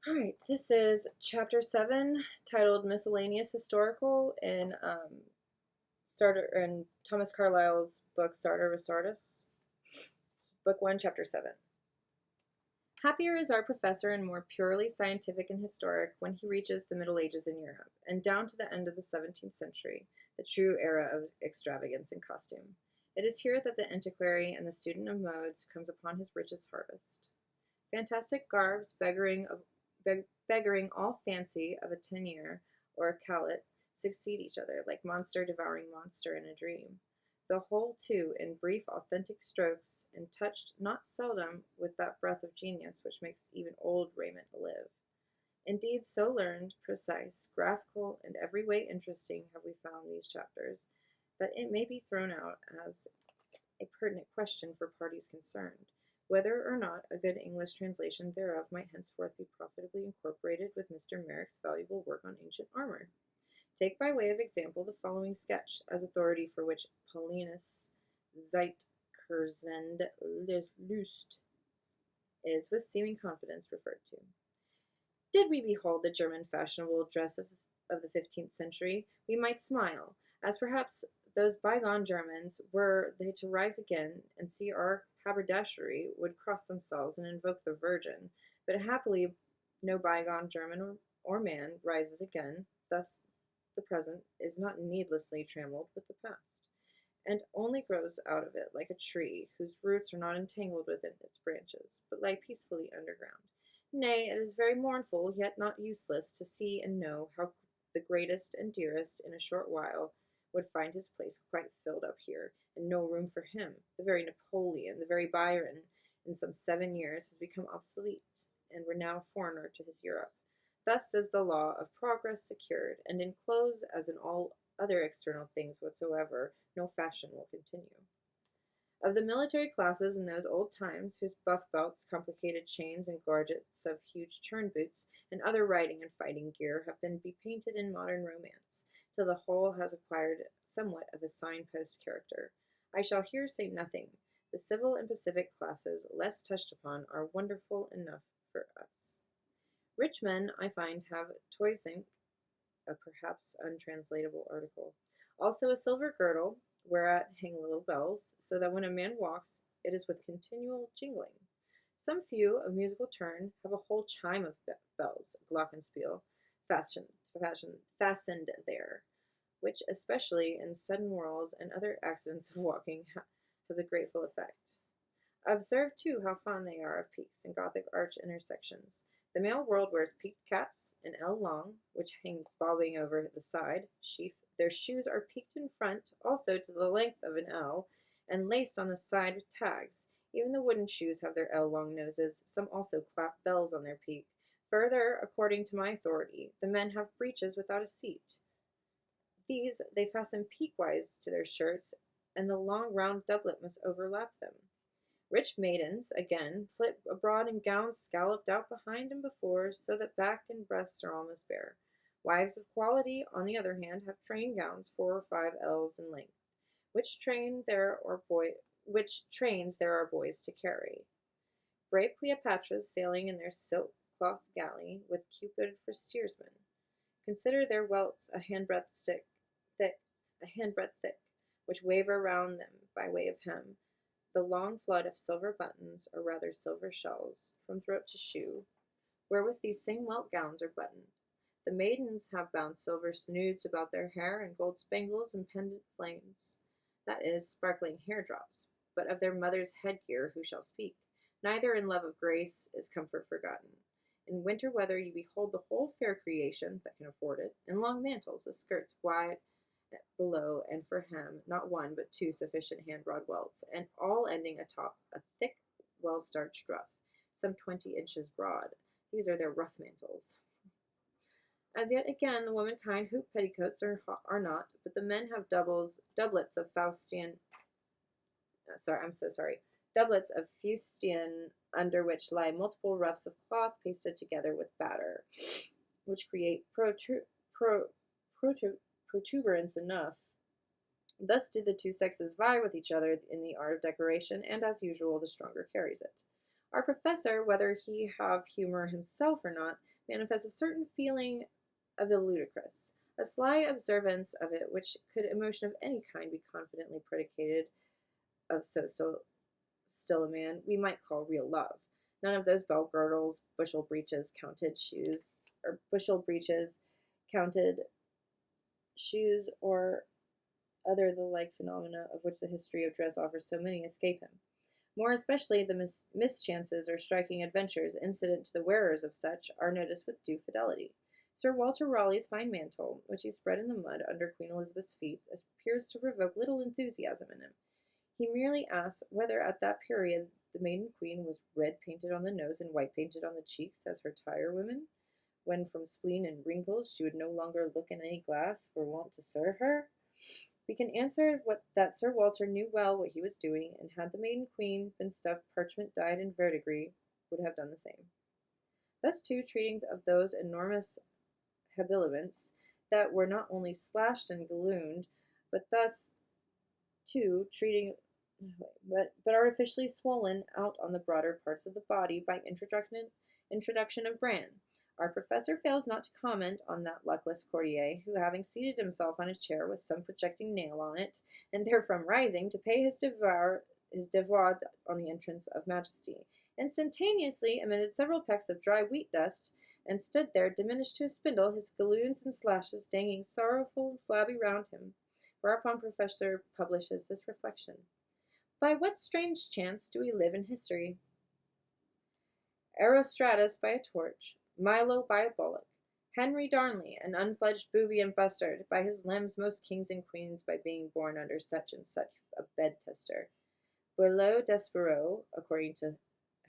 All right, this is chapter 7, titled Miscellaneous-Historical in Sartor and Thomas Carlyle's book Sartor Resartus. Book 1, chapter 7. Happier is our professor and more purely scientific and historic when he reaches the Middle Ages in Europe, and down to the end of the 17th century, the true era of extravagance in costume. It is here that the antiquary and the student of modes comes upon his richest harvest. Fantastic garbs beggaring all fancy of a tenier or a callet succeed each other like monster devouring monster in a dream, the whole too in brief authentic strokes and touched not seldom with that breath of genius which makes even old raiment live. Indeed, so learned, precise, graphical, and every way interesting have we found these chapters, that it may be thrown out as a pertinent question for parties concerned, whether or not a good English translation thereof might henceforth be profitably incorporated with Mr. Merrick's valuable work on ancient armor. Take by way of example the following sketch, as authority for which Paulinus Zeitkurzend Lust is with seeming confidence referred to. Did we behold the German fashionable dress of the 15th century, we might smile, as perhaps those bygone Germans, were they to rise again and see our haberdashery, would cross themselves and invoke the Virgin. But happily no bygone German or man rises again, thus the present is not needlessly trammelled with the past, and only grows out of it like a tree whose roots are not entangled within its branches, but lie peacefully underground. Nay, it is very mournful, yet not useless, to see and know how the greatest and dearest in a short while would find his place quite filled up here, and no room for him. The very Napoleon, the very Byron, in some 7 years has become obsolete, and were now foreigner to his Europe. Thus is the law of progress secured, and in clothes, as in all other external things whatsoever, no fashion will continue. Of the military classes in those old times, whose buff belts, complicated chains, and gorgets of huge churn boots, and other riding and fighting gear have been bepainted in modern romance, till the whole has acquired somewhat of a signpost character, I shall here say nothing. The civil and pacific classes, less touched upon, are wonderful enough for us. Rich men, I find, have toisink, a perhaps untranslatable article. Also a silver girdle, whereat hang little bells, so that when a man walks, it is with continual jingling. Some few, of musical turn, have a whole chime of bells, glockenspiel, fastened there, which, especially in sudden whirls and other accidents of walking, has a grateful effect. Observe, too, how fond they are of peaks and Gothic arch intersections. The male world wears peaked caps, an ell long, which hang bobbing over the side sheath. Their shoes are peaked in front, also to the length of an ell, and laced on the side with tags. Even the wooden shoes have their ell-long noses. Some also clap bells on their peak. Further, according to my authority, the men have breeches without a seat. These they fasten peakwise to their shirts, and the long round doublet must overlap them. Rich maidens, again, flit abroad in gowns scalloped out behind and before, so that back and breasts are almost bare. Wives of quality, on the other hand, have train gowns 4 or 5 ells in length, which trains there are boys to carry. Brave Cleopatras sailing in their silk cloth galley, with Cupid for steersman. Consider their welts a handbreadth thick, which waver round them by way of hem, the long flood of silver buttons, or rather silver shells, from throat to shoe, wherewith these same welt gowns are buttoned. The maidens have bound silver snoods about their hair, and gold spangles and pendant flames, that is, sparkling hair drops. But of their mother's headgear who shall speak? Neither in love of grace is comfort forgotten. In winter weather you behold the whole fair creation, that can afford it, in long mantles, with skirts wide below, and for hem, not one, but 2 sufficient hand-broad welts, and all ending atop a thick, well-starched ruff, some 20 inches broad. These are their ruff mantles. As yet again the womankind hoop petticoats are not, but the men have doublets of fustian, under which lie multiple ruffs of cloth pasted together with batter, which create protuberance enough. Thus do the 2 sexes vie with each other in the art of decoration, and as usual the stronger carries it. Our professor, whether he have humor himself or not, manifests a certain feeling of the ludicrous, a sly observance of it which could emotion of any kind be confidently predicated of so still a man, we might call real love. None of those bell girdles, bushel breeches, counted shoes, or other the like phenomena of which the history of dress offers so many escape him. More especially the mischances or striking adventures incident to the wearers of such are noticed with due fidelity. Sir Walter Raleigh's fine mantle, which he spread in the mud under Queen Elizabeth's feet, appears to provoke little enthusiasm in him. He merely asks whether at that period the maiden queen was red painted on the nose and white painted on the cheeks as her tirewomen, when from spleen and wrinkles she would no longer look in any glass were wont to serve her. We can answer that Sir Walter knew well what he was doing, and had the maiden queen been stuffed parchment dyed in verdigris, would have done the same. Thus, too, treating of those enormous habiliments that were not only slashed and gallooned, but thus, too, treating but artificially swollen out on the broader parts of the body by introduction of bran. Our professor fails not to comment on that luckless courtier, who, having seated himself on a chair with some projecting nail on it, and therefrom rising to pay his devoir on the entrance of majesty, instantaneously emitted several pecks of dry wheat dust, and stood there, diminished to a spindle, his galloons and slashes dangling sorrowful and flabby round him. Whereupon Professor publishes this reflection: by what strange chance do we live in history? Erostratus by a torch, Milo by a bullock, Henry Darnley, an unfledged booby and bustard, by his limbs most kings and queens by being born under such and such a bed-tester, Boileau Despereaux, according to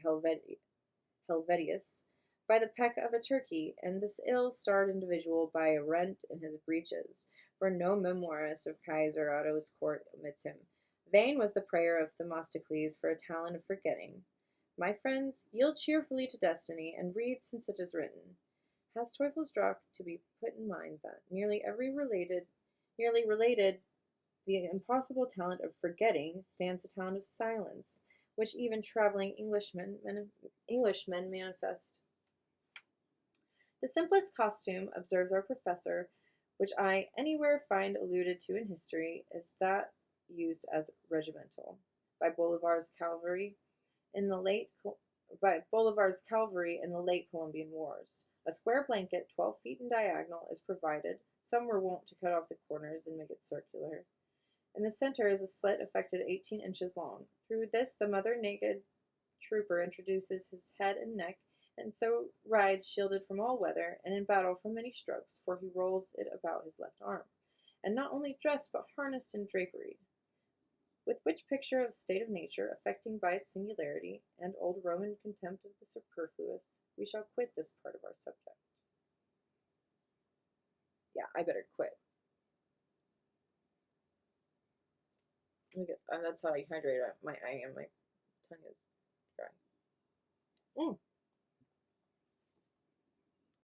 Helvetius, by the peck of a turkey, and this ill-starred individual by a rent in his breeches, for no memoirist of Kaiser Otto's court omits him. Vain was the prayer of Themistocles for a talent of forgetting. My friends, yield cheerfully to destiny, and read since it is written. Has Teufelsdrockh to be put in mind that nearly related the impossible talent of forgetting stands the talent of silence, which even traveling Englishmen manifest. The simplest costume, observes our professor, which I anywhere find alluded to in history, is that used as regimental by Bolivar's cavalry in the late Columbian Wars. A square blanket, 12 feet in diagonal, is provided. Some were wont to cut off the corners and make it circular. In the center is a slit affected 18 inches long. Through this the mother naked trooper introduces his head and neck, and so rides shielded from all weather, and in battle from many strokes, for he rolls it about his left arm, and not only dressed but harnessed and draperied. With which picture of state of nature, affecting by its singularity, and old Roman contempt of the superfluous, we shall quit this part of our subject. Yeah, I better quit. That's how I hydrate. My tongue is dry.